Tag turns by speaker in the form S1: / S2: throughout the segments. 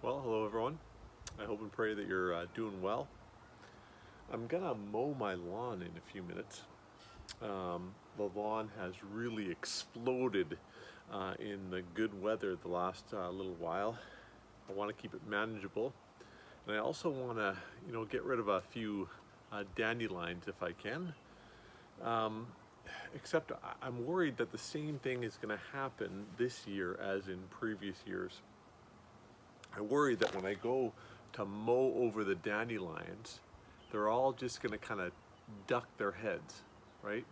S1: Well, hello everyone. I hope and pray that you're doing well. I'm gonna mow my lawn in a few minutes. The lawn has really exploded in the good weather the last little while. I want to keep it manageable, and I also want to, get rid of a few dandelions if I can. Um, Except I'm worried that the same thing is going to happen this year as in previous years. I worry that when I go to mow over the dandelions, they're all just going to kind of duck their heads, right?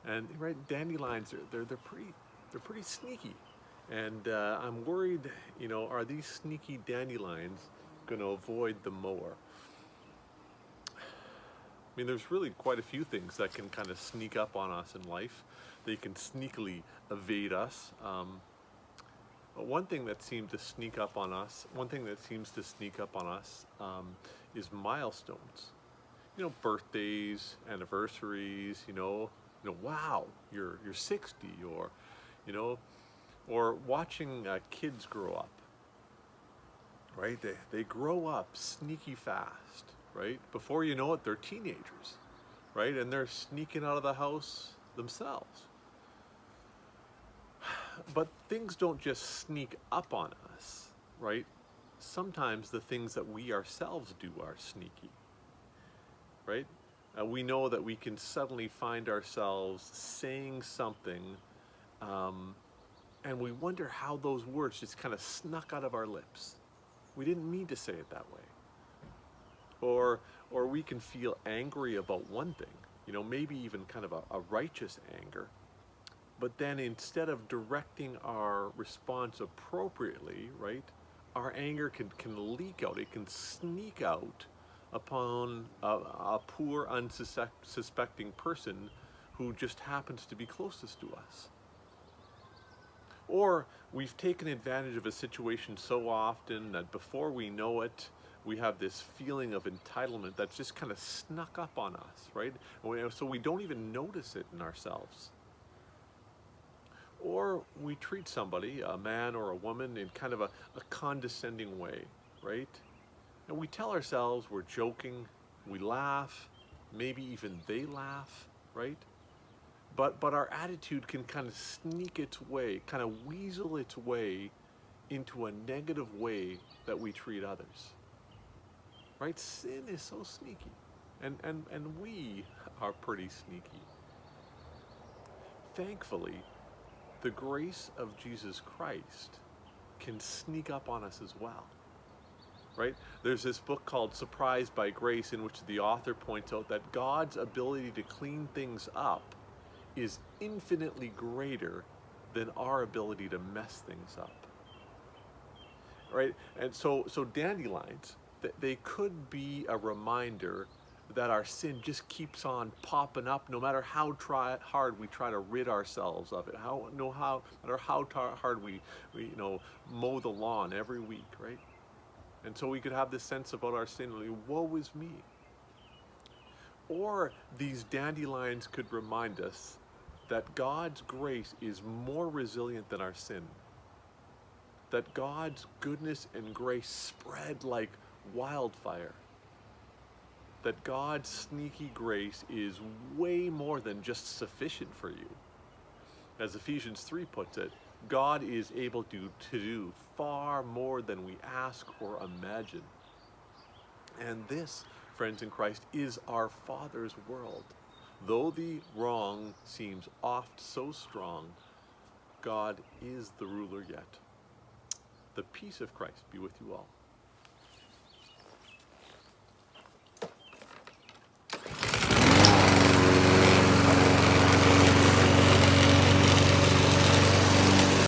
S1: And right, dandelions they're pretty sneaky, and I'm worried. Are these sneaky dandelions going to avoid the mower? I mean, there's really quite a few things that can kind of sneak up on us in life. They can sneakily evade us. But one thing that seems to sneak up on us, is milestones. Birthdays, anniversaries. Wow, you're 60, or you know, or watching kids grow up. Right? They grow up sneaky fast. Right? Before you know it, they're teenagers. Right? And they're sneaking out of the house themselves. But things don't just sneak up on us, right? Sometimes the things that we ourselves do are sneaky, right? We know that we can suddenly find ourselves saying something, and we wonder how those words just kind of snuck out of our lips. We didn't mean to say it that way. Or we can feel angry about one thing, maybe even kind of a righteous anger. But then instead of directing our response appropriately, right, our anger can leak out. It can sneak out upon a poor, unsuspecting person who just happens to be closest to us. Or we've taken advantage of a situation so often that before we know it, we have this feeling of entitlement that's just kind of snuck up on us, right? So we don't even notice it in ourselves. Or we treat somebody, a man or a woman, in kind of a condescending way, right? And we tell ourselves we're joking, we laugh, maybe even they laugh, right? But our attitude can kind of sneak its way, kind of weasel its way into a negative way that we treat others, right? Sin is so sneaky, and we are pretty sneaky. Thankfully, the grace of Jesus Christ can sneak up on us as well, right? There's this book called Surprised by Grace, in which the author points out that God's ability to clean things up is infinitely greater than our ability to mess things up, right? And so dandelions, they could be a reminder that our sin just keeps on popping up, no matter how hard we try to rid ourselves of it. No matter how hard we mow the lawn every week, right? And so we could have this sense about our sin, like, woe is me. Or these dandelions could remind us that God's grace is more resilient than our sin. That God's goodness and grace spread like wildfire. That God's sneaky grace is way more than just sufficient for you. As Ephesians 3 puts it, God is able to do far more than we ask or imagine. And this, friends in Christ, is our Father's world. Though the wrong seems oft so strong, God is the ruler yet. The peace of Christ be with you all.